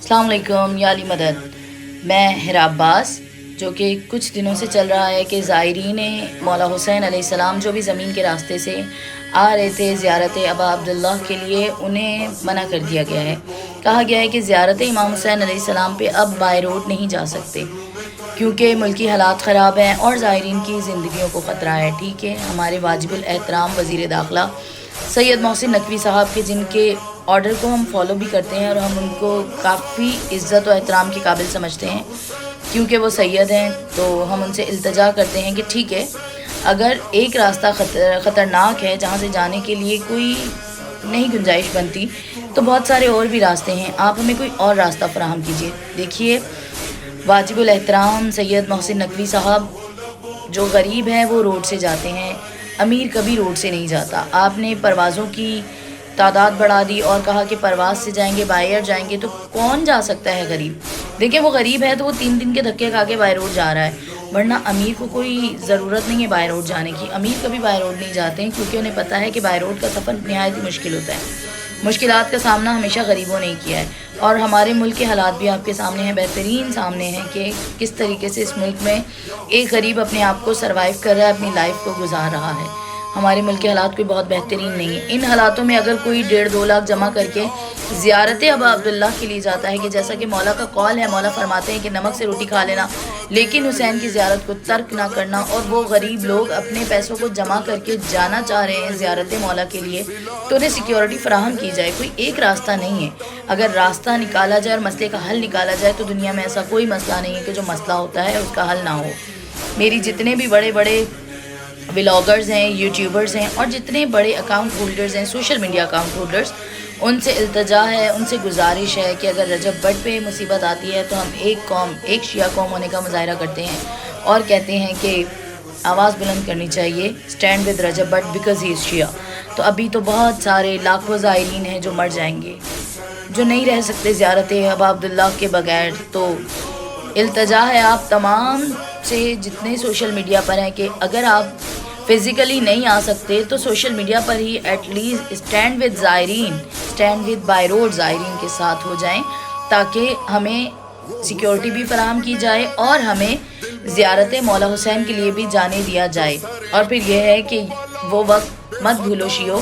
السلام علیکم یا علی مدد۔ میں ہیرا عباس، جو کہ کچھ دنوں سے چل رہا ہے کہ زائرین مولا حسین علیہ السلام جو بھی زمین کے راستے سے آ رہے تھے زیارت ابا عبداللہ کے لیے، انہیں منع کر دیا گیا ہے۔ کہا گیا ہے کہ زیارت امام حسین علیہ السلام پہ اب بائی روڈ نہیں جا سکتے، کیونکہ ملکی حالات خراب ہیں اور زائرین کی زندگیوں کو خطرہ ہے۔ ٹھیک ہے، ہمارے واجب الاحترام وزیر داخلہ سید محسن نقوی صاحب کے، جن کے آرڈر کو ہم فالو بھی کرتے ہیں اور ہم ان کو کافی عزت و احترام کے قابل سمجھتے ہیں، کیونکہ وہ سید ہیں، تو ہم ان سے التجا کرتے ہیں کہ ٹھیک ہے، اگر ایک راستہ خطرناک ہے جہاں سے جانے کے لیے کوئی نہیں گنجائش بنتی، تو بہت سارے اور بھی راستے ہیں، آپ ہمیں کوئی اور راستہ فراہم کیجیے۔ دیکھیے، واجب الاحترام سید محسن نقوی صاحب جو غریب ہیں وہ روڈ سے جاتے ہیں، امیر کبھی روڈ سے نہیں جاتا۔ آپ نے پروازوں کی تعداد بڑھا دی اور کہا کہ پرواز سے جائیں گے، بائی ایئر جائیں گے، تو کون جا سکتا ہے غریب؟ دیکھیں، وہ غریب ہے تو وہ 3 دن کے دھکے کھا کے بائی روڈ جا رہا ہے، ورنہ امیر کو کوئی ضرورت نہیں ہے بائی روڈ جانے کی۔ امیر کبھی بائی روڈ نہیں جاتے ہیں، کیونکہ انہیں پتہ ہے کہ بائی روڈ کا سفر نہایت ہی مشکل ہوتا ہے۔ مشکلات کا سامنا ہمیشہ غریبوں نے کیا ہے، اور ہمارے ملک کے حالات بھی آپ کے سامنے ہیں، بہترین سامنے ہیں کہ کس طریقے سے اس ملک میں ایک غریب اپنے آپ کو سروائیو کر رہا ہے، اپنی لائف کو گزار رہا ہے۔ ہمارے ملک کے حالات کوئی بہت بہترین نہیں ہیں۔ ان حالاتوں میں اگر کوئی 1.5-2 لاکھ جمع کر کے زیارت ابا عبداللہ کے لیے جاتا ہے، کہ جیسا کہ مولا کا قول ہے، مولا فرماتے ہیں کہ نمک سے روٹی کھا لینا لیکن حسین کی زیارت کو ترک نہ کرنا، اور وہ غریب لوگ اپنے پیسوں کو جمع کر کے جانا چاہ رہے ہیں زیارت مولا کے لیے، تو انہیں سیکیورٹی فراہم کی جائے۔ کوئی ایک راستہ نہیں ہے، اگر راستہ نکالا جائے اور مسئلے کا حل نکالا جائے تو دنیا میں ایسا کوئی مسئلہ نہیں ہے کہ جو مسئلہ ہوتا ہے اس کا حل نہ ہو۔ میری جتنے بھی بڑے بڑے ولاگرز ہیں، یوٹیوبرز ہیں، اور جتنے بڑے اکاؤنٹ ہولڈرز ہیں، سوشل میڈیا اکاؤنٹ ہولڈرز، ان سے التجا ہے، ان سے گزارش ہے کہ اگر رجب بٹ پہ مصیبت آتی ہے تو ہم ایک قوم، ایک شیعہ قوم ہونے کا مظاہرہ کرتے ہیں اور کہتے ہیں کہ آواز بلند کرنی چاہیے، stand with Rajab Butt because he is شیعہ۔ تو ابھی تو بہت سارے لاکھوں زائرین ہیں جو مر جائیں گے، جو نہیں رہ سکتے زیارت ابا عبداللہ کے بغیر۔ تو التجا ہے آپ تمام سے جتنے سوشل میڈیا پر ہیں کہ اگر آپ فزیکلی نہیں آ سکتے تو سوشل میڈیا پر ہی ایٹ لیسٹ اسٹینڈ ود زائرین، اسٹینڈ ود بائی روڈ زائرین کے ساتھ ہو جائیں، تاکہ ہمیں سیکیورٹی بھی فراہم کی جائے اور ہمیں زیارت مولا حسین کے لیے بھی جانے دیا جائے۔ اور پھر یہ ہے کہ وہ وقت مت بھولو شیعو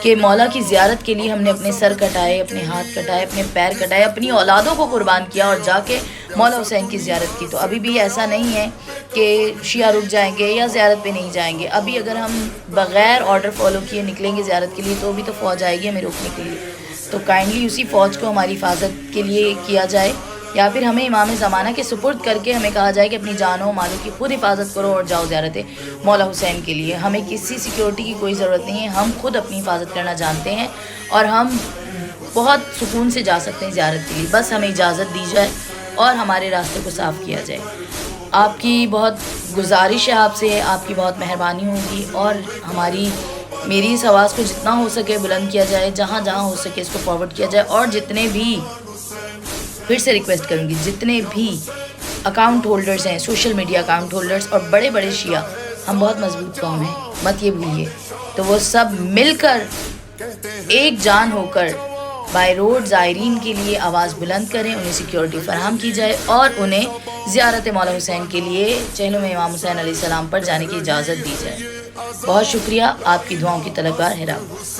کہ مولا کی زیارت کے لیے ہم نے اپنے سر کٹائے، اپنے ہاتھ کٹائے، اپنے پیر کٹائے، اپنی اولادوں کو قربان کیا اور جا کے مولا حسین کی زیارت کی۔ تو ابھی بھی ایسا نہیں ہے کہ شیعہ رک جائیں گے یا زیارت پہ نہیں جائیں گے۔ ابھی اگر ہم بغیر آرڈر فالو کیے نکلیں گے زیارت کے لیے تو بھی تو فوج آئے گی ہمیں روکنے کے لیے۔ تو کائنڈلی اسی فوج کو ہماری حفاظت کے لیے کیا جائے، یا پھر ہمیں امام زمانہ کے سپرد کر کے ہمیں کہا جائے کہ اپنی جانوں و مالوں کی خود حفاظت کرو اور جاؤ زیارت مولا حسین کے لیے۔ ہمیں کسی سیکیورٹی کی کوئی ضرورت نہیں ہے، ہم خود اپنی حفاظت کرنا جانتے ہیں اور ہم بہت سکون سے جا سکتے ہیں زیارت کے لیے، بس ہمیں اجازت دی جائے اور ہمارے راستے کو صاف کیا جائے۔ آپ کی بہت گزارش ہے آپ سے، آپ کی بہت مہربانی ہوگی، اور میری اس آواز کو جتنا ہو سکے بلند کیا جائے، جہاں جہاں ہو سکے اس کو فارورڈ کیا جائے، اور جتنے بھی، پھر سے ریکویسٹ کروں گی، جتنے بھی اکاؤنٹ ہولڈرز ہیں، سوشل میڈیا اکاؤنٹ ہولڈرز اور بڑے بڑے شیعہ، ہم بہت مضبوط قوم ہیں، مت یہ بھولیے، تو وہ سب مل کر ایک جان ہو کر بائی روڈ زائرین کے لیے آواز بلند کریں، انہیں سیکیورٹی فراہم کی جائے اور انہیں زیارت مولا حسین کے لیے چہلم امام حسین علیہ السلام پر جانے کی اجازت دی جائے۔ بہت شکریہ، آپ کی دعاؤں کی طلبگار ہیرا عباس۔